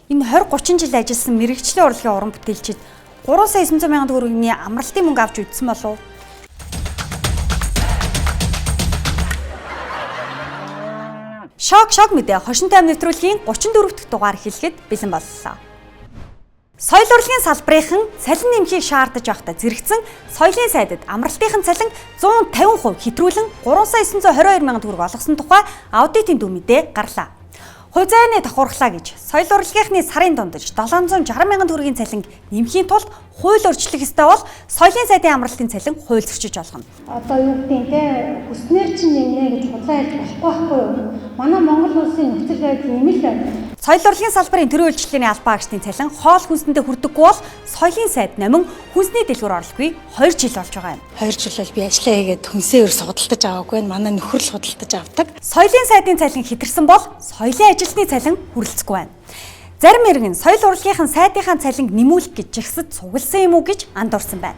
Энэ 20-30 жил ажилласан мэрэгчлийн урлагийн уран бүтээлчид 3 сая 900 мянган төгрөгийн амралтын мөнгө авч үдсэн болов. Шок мэдээ хошинтой амь нэвтрүүлгийн 34 дахь дугаар эхлэхэд бэлэн боллоо. Соёл урлагийн салбарынхан цалин нэмхийг шаардаж байхдаа зэрэгцэн соёлын сайдад амралтынхан цалин 150% хэтрүүлэн 3 сая 922 мянган төгрөг олгосон тухай аудитын дүн мэдээ гарлаа. Хувь зайны давхархлаа гэж соёл урлагийнхны сарын дундаж 760 мянган төгрөгийн цалин нэмхийн тулд хууль өөрчлөх ёстой бол соёлын сайдын амралтын цалин хууль зөрчиж олгоно. Одоо юу гэдэг те хүснээр чинь нэмнэ гэж худлаа хэлж болохгүй юу? Манай Монгол улсын нөхцөл байдал ийм л соёл урлагийн салбарын төрийн үйлчлэлийн албан агчдын цалин хоол хүнсэндээ хүрдэггүй бол соёлын сайд номин хүнсний дэлгүүр орлоггүй 2 жил болж байгаа юм. 2 жил бол би ажиллаа хийгээд хүнсээ ерөөс худалдаж аваагүй. Манай нөхөр л худалдаж авдаг. Соёлын сайдын цалин хэтэрсэн бол соёлын ажилтны цалин хүрэлцэхгүй байна. Зарим иргэн соёл урлагийнхан сайдынхаа цалинг нэмүүлэх гэж жигсэд цугласан юм уу гэж андуурсан байна.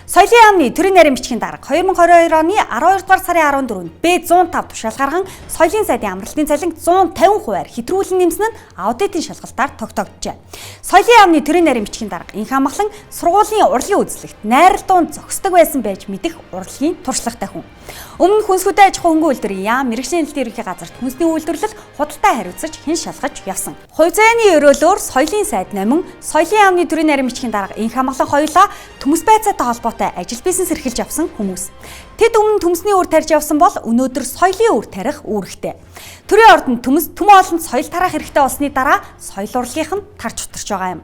Соёлын яамны төрийн нарийн бичгийн дарга 2022 оны 12 дугаар сарын 14-нд Б105 тушаал гарган соёлын сайдын амралтын цалинг 150%-аар хэтрүүлэн нэмсэн нь аудитын шалгалтаар тогтогджээ. Соёлын яамны төрийн нарийн бичгийн дарга инх амглан сургуулийн урлагийн үзлэгт найралтуун зохисдог байсан байж мэдэх урлагийн туршлагатай хүн. Өмнө хүнсгүүдээ аж ахуйн хөнгөн үйлдвэрийн яам мэрэгжлийн нэлтийн ерөнхий газарт хүнсний үйлдвэрлэл худалдаа хариуцаж хэн шалгаж явсан. Хувь зайны өрөөлөөр соёлын сайд номин соёлын яамны төрийн нарийн бичгийн дарга инх амглан хоёулаа төмс байцаатай холбоотой ажил бизнес эрхэлж авсан хүмүүс. Тэд өмнө төмсний үр тарьж явсан бол өнөөдөр соёлын үр тарих үүрэгтэй. Төрийн ордонд төм олонд соёл тараах хэрэгтэй болсны дараа соёл урлагийнх нь тарж утарч байгаа юм.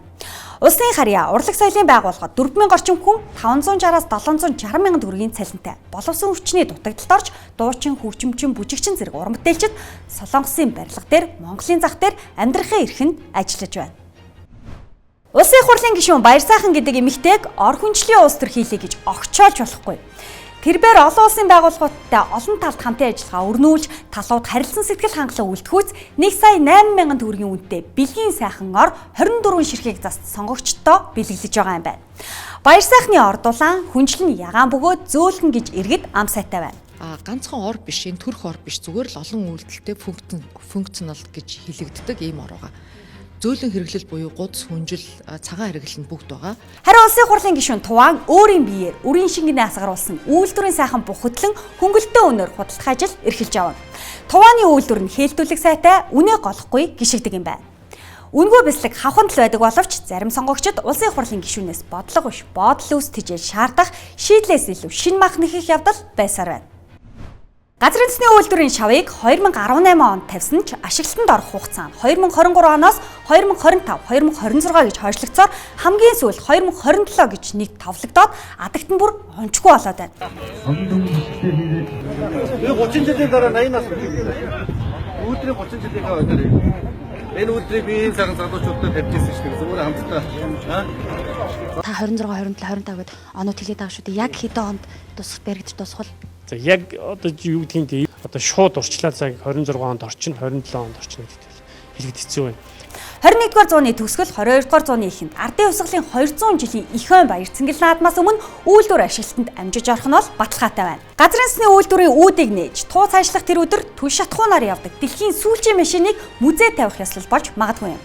Улсын харьяа урлаг соёлын байгууллага 4000 орчим хүн 560-аас 760 мянган төгрөгийн цалинтай боловсон өвчний дутагдалд орж дуучин, хөгжимчин, бүжигчин зэрэг уран бүтээлчид Солонгосын барилга дээр, Монголын зах дээр амьдрахын эрхэнд ажиллаж байна. Улсын их хурлын гишүүн Баярсайхан гэдэг эмэгтэйг ор хүнчлийн улс төр хийлээ гэж огчоолж болохгүй. Тэрээр олон улсын байгууллагуудтай олон талд хамтын ажиллагаа өрнүүлж, талууд харилцан сэтгэл хангалуун үлдэхүүц 1 сая 8 мянган төгрөгийн үнэтэй бэлгийн сайхан ор 24 ширхэг заст сонгогчдоо бэлэглэж байгаа юм байна. Баярсайхны ор дулаан, хүнжил нь ягаан бөгөөд зөөлхөн гэж иргэд ам сайтай байна. Ганцхан ор биш, энэ төрх ор биш, зүгээр л олон үйлдэлтэй функционал гэж хэлэгддэг ийм ор байгаа. Зөөлөн хэрэглэл буюу гудс, хүнжил, цагаан хэрэглэл нь бүгд байгаа. Харин улсын их хурлын гишүүн Туваан өөрийн биеэр үрийн шингэний асгаруулсан үйлдвэрийн сайхан бухтлан хөнгөлөлтөө өнөр худалдах ажил эрхэлж авна. Тувааны үйлдвэр нь хэлтүүлэг сайтай үнэ голохгүй гიშгдэг юм байна. Үнгүй бэслэг хавханд л байдаг боловч зарим сонгогчид улсын их хурлын гишүүнээс бодлого биш, бодол үүс тижэл шаардах шийдлээс илүү шин мах нэхэх явдал байсаар байна. Газрын засгийн үйлдвэрийн шавыг 2018 онд тавьсан ч ашиглалтанд орох хугацаа нь 2023 оноос 2025-2026 гэж хойшлогдсоор хамгийн сүүлд 2027 гэж нэг товлогдоод адагт нь бүр онцгүй болоод байна. Би 30 жилийн дараа 80 нас хүрэх. Өөдрийн 30 жилийн дараа энэ өдрийг би энэ цагаан залуучуудад тавьчихсан шүү дээ. Зүгээр хамтдаа. Та 26, 27, 25 гэд оноод хэлээд байгаа шүү дээ. Яг хэдэн онд баригдаж дуусгал. За яг одоо юу гэдгийг одоо шууд урчлаа цаг 26 онд орчин 27 онд орчин гэдэг хэлэхэд хэцүү байна. 21-р зууны төгсгөл 22-р зууны эхэнд ардын хувьсгалын 200 жилийн их ой баяр цэнгэл наадмаас өмнө үйлдвэр ашиглалтанд амжиж орох нь бол баталгаатай байна. Газрын засгийн үйлдвэрийн үүдийг нээж туу цаашлах тэр өдөр түн шатхуунаар явдаг дэлхийн сүүлчийн машиныг музейд тавих ёслол болж магадгүй юм.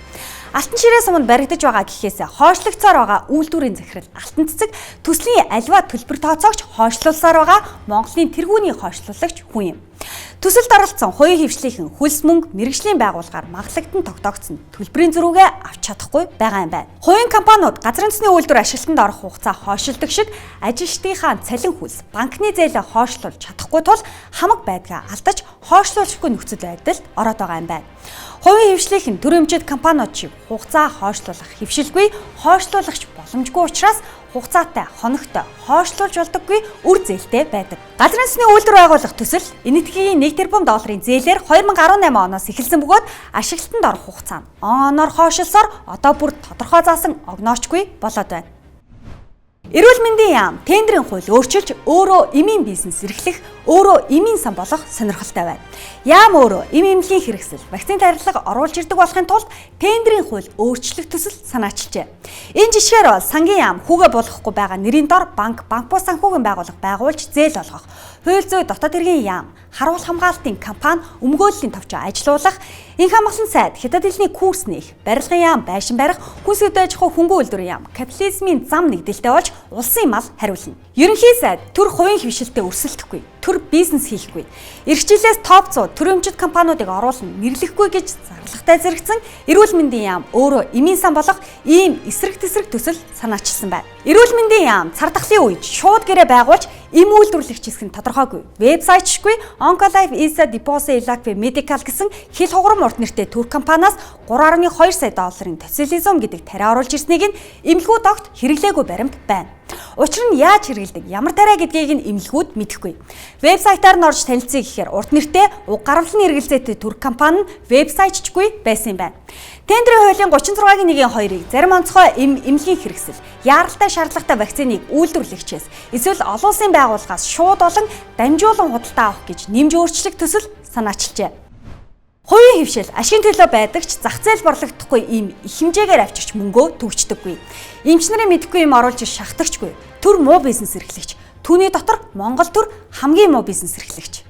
Алтан ширээс өмнө баригдаж байгаа гэхээсээ хойшлогцоор байгаа үйлдвэрийн захирал Алтан цэцэг төслийн альва төлбөр тооцоогч хойшлуулсаар байгаа Монголын тэргүүний хойшлуулагч хүн юм. Төсөлд оролцсон хоёрын хвшлийнхэн хөлс мөнгө мэрэгжлийн байгууллагаар маглагдсан тогтоогдсон төлбөрийн зөрүүгээ авч чадахгүй байгаа юм байна. Хувийн компаниуд газрын засгийн үйлдвэр ашиглалтанд орох хугацаа хойшилдог шиг ажилчдынхаа цалин хөлс банкны зээлээ хойшлуулж чадахгүй тул хамаг байдгаа алдаж хойшлуулахгүй нөхцөл байдалд ороод байгаа юм байна. Хувийн хвшлийнхэн төрийн хэмжээнд компаниуд шиг хугацаа хойшлуулах хэвшилгүй хойшлуулагч боломжгүй учраас хугацаатай хоногтой хойшлуулж болдоггүй үр зээлтэй байдаг. Газрын засгийн үйлдвэр байгуулах төсөл энэтхэгийн 1 тэрбум долларын зээлээр 2018 оноос эхэлсэн бөгөөд ашиглалтанд орох хугацаа нь оноор хойшилсоор одоо бүр тодорхой заасан огноочгүй болоод байна. Эрүүл мэндийн яам тендерийн хууль өөрчилж өөрөө эмийн бизнес эрхлэх, өөрөө эмийн сан болох сонирхолтой байна. Яам өөрөө эмийн хэрэгсэл, вакцины тархилга оруулж ирдэг болохын тулд тендерийн хууль өөрчлөх төсөл санаачилжээ. Энэ жишгээр бол сангийн яам хүүгээ болгохгүй байгаа нэрийн дор банк бус санхүүгийн байгууллага байгуулж зээл олгох, хууль зүйн дотоод хэргийн яам, харуулах хамгаалтын компани өмгөөллийн товчоо ажилуулах, энх амгалан сайд, хятад хэлний курс нээх, барилгын яам, байшин барих, хүнс хөдөө аж ахуй хөнгөн үйлдвэрийн яам, капитализмын зам нэгдэлтэй болж улсын мал хариулна. Ерөнхий сайд төр хувийн хвшилтэд өрсөлдөхгүй, төр бизнес хийхгүй. Ирэх жилээс топ 100 төрөмжит компаниудыг оруулна, нэрлэхгүй гэж зарлагтай зэрэгцэн эрүүл мэндийн яам өөрөө эмийн сан болох ийм эсрэг тэсрэг төсөл санаачилсан байна. Эрүүл мэндийн яам цар тахлын үед шууд гэрээ байгуулж эм үйлдвэрлэгч хэсэг нь тодорхойгүй. Вебсайтчгүй Oncolife Isa Deposit Ilacqua Medical гэсэн хил хугарам урт нэртэй төр компаниас 3.2 сая долларын тоцилизм гэдэг тариа оруулж ирснийг нь эмнэлгүүд огт хэрэглээгүй баримт байна. Учир нь яаж хэрэгэлдэг, ямар тариа гэдгийг нь эмнэлгүүд мэдэхгүй. Вебсайтаар нь орж танилцъя гэхээр урт нэртэй уг гаргалны эргэлзээтэй төр компани нь вебсайтчгүй байсан юм байна. Тендерийн хуулийн 36-гийн 1-2-ыг зарим онцгой эмнэлгийн хэрэгсэл, яаралтай шаардлагатай вакциныг үйлдвэрлэгчээс эсвэл олон улсын байгууллагаас шууд болон дамжуулан худалдаа авах гэж нэмж өөрчлөх төсөл санаачилжээ. Хувийн хвшил ашигын төлөө байдаг ч зах зээл борлогдохгүй ийм их хэмжээгээр авчирч мөнгөө төгждөггүй. Эмч нарын мэдхгүй юм оруулж шахтагчгүй. Төр муу бизнес эрхлэгч. Түүний дотор Монгол төр хамгийн муу бизнес эрхлэгч.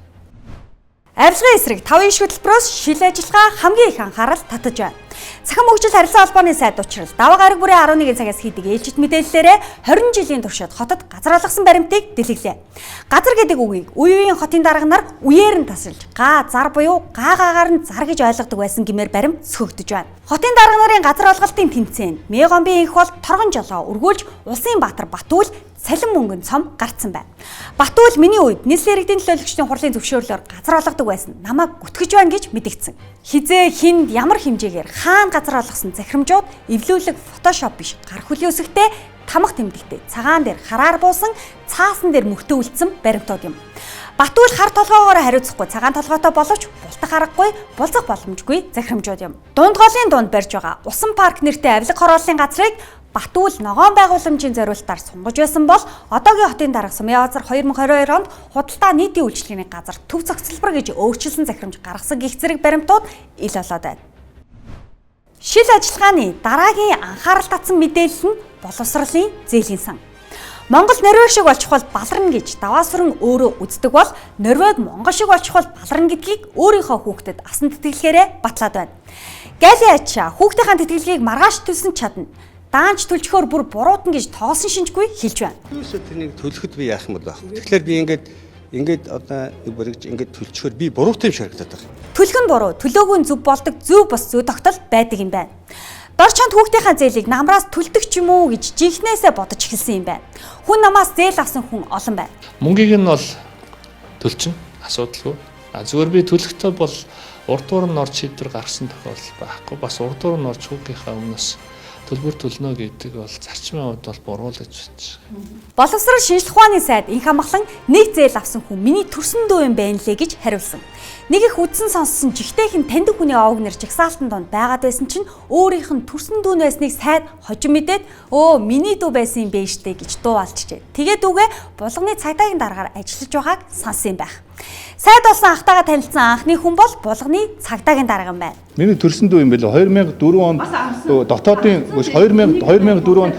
Авилгын эсрэг 5 иш хөтөлбөрөөс шил ажиллагаа хамгийн их анхаарал татаж байна. Цахим хөгжил харилцаа холбооны сайд учраас даваа гараг бүрийн 11 цагаас хийдэг ээлжит мэдээллээрээ 20 жилийн туршид хотод газар алгасан баримтыг дэлгэглээ. Газар гэдэг үгийг үе үеийн хотын дарга нар үеэр нь тасалж га зар буюу гаагаар нь зар гэж ойлгодог байсан гэмээр баримт сөхөгдөж байна. Хотын дарга нарын газар алгалтын тэмцээнд Мегомбийн их бол торгон жолоо үргүүлж улсын баатар Батүл салин мөнгөн цом гарцсан байна. Батүл миний үед нийслэлийн иргэдийн төлөөлөгчдийн хурлын зөвшөөрлөөр газар алгадаг байсан намайг гүтгэж байна гэж мэдгдсэн. Хизээ хинд ямар хэмжээгээр хаана газар алгасан захирамжууд эвлүүлэг фотошоп биш гар хөлийн үсэгтэй тамга тэмдэгтэй цагаан дээр хараар буусан цаасан дээр мөртөө үлдсэн баримтууд юм. Батүл хар толгоогоор хариуцахгүй цагаан толгойтой боловч бултах аргагүй булзах боломжгүй захирамжууд юм. Дунд голын дунд барьж байгаа усан парк нэртэй авилга хорооллын газрыг Батүл ногоон байгууламжийн зориулалтаар сунгаж байсан бол одоогийн хотын дарга Сумьяазар 2022 онд худалдаа нийтийн үйлчлэгээний газар төв цогцлбор гэж өөрчилсөн захирамж гаргасан гих зэрэг баримтууд ил болоод байна. Шил ажиллагааны дараагийн анхаарал татсан мэдээлэл нь боловсролын зээлийн сан. Монгол Норвег шиг болчих бол баларна гэж даваасран өөрөө үздэг бол Норвег Монгол шиг болчих бол баларна гэдгийг өөрийнхөө хүүхдэд асан тэтгэлгээрээ батлаад байна. Галийн ачаа хүүхдийнхээ тэтгэлгийг маргааш төлсөн чадна. Даанч төлчхөөр бүр буруутан гэж тоосон шинжгүй хэлж байна. Юусоо тэрнийг төлөхөд би яах юм бол байх. Тэгэхээр би ингээд одоо бүрэгж ингээд төлчхөөр би буруутан юм шиг харагдаад байна. Төлөх нь буруу, төлөөгүй нь зөв болдог зөв бос зөв тогтол байдаг юм байна. Дор чонд хүүхдийнхээ зээлийг намраас төлдөг ч юм уу гэж жинхнээсээ бодож эхэлсэн юм байна. Хүн намаас зээл авсан хүн олон байна. Мөнгийг нь бол төлчин асуудалгүй. Зүгээр би төлөхдөө бол урдуур нь орж шийдвэр гаргасан тохиолдол байхгүй. Бас урдуур нь орж хүүгийнхаа өмнөөс төлбөр төлнө гэдэг бол зарчмын хувьд бол буруу л гэж бодож байна. Боловсрол шинжилх ухааны сайд инх амгалан нэг зээл авсан хүн миний төрсөн дүү юм байна лээ гэж хариулсан. Нэг их үдсэн сонссон жигтэйхэн таньдаг хүний овог нэр жагсаалтан донд байгаад байсан чинь өөрийнх нь төрсөн дүү байсныг сайд хожим мэдээд өө миний дүү байсан юм бэ штэ гэж дуу алчжээ. Тэгээд дүүгээ булганы цагдаагийн дараагаар ажиллаж байгааг сонсон юм байх. Сайд болсон ахтайгаа танилцсан анхны хүн бол булганы цагдаагийн дарга юм байна. Миний төрсөн дүү юм байлаа 2004 онд дотоодын 2004 онд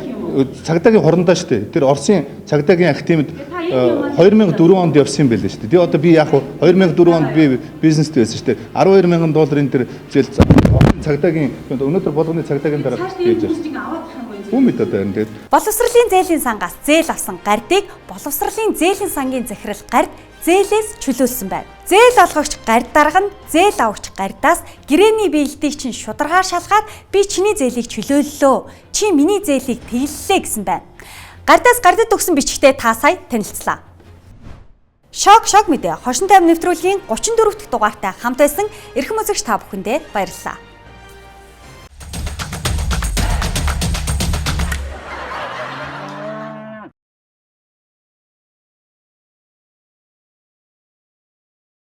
цагдаагийн хорондоо шүү дээ. Тэр Оросын цагдаагийн актимд 2004 онд явсан юм байлаа шүү дээ. Тэгээ одоо би яг 2004 онд би бизнест байсан шүү дээ. $12,000 тэр зээл цагдаагийн өнөөдөр болгоны цагдаагийн дараа хийж байна. Хүн мэдээд байна тэгээд. Боловсролын зээлийн сангаас зээл авсан гардыг боловсролын зээлийн сангийн захирал гард зээлээс чөлөөлсөн байна. Зээл олгогч гард дарга нь зээл авагч гардаас гэрээний биелэлтийг чинь шударгаар шалгаад би чиний зээлийг чөлөөллөө. Чи миний зээлийг тэглэлээ гэсэн байна. Гардаас гардад өгсөн бичгтээ та сая танилцлаа. Шок мэдээ. Хошин тайван нэвтрүүлгийн 34 дахь дугаартай хамт байсан эрхэм үзэгч та бүхэндээ баярлалаа.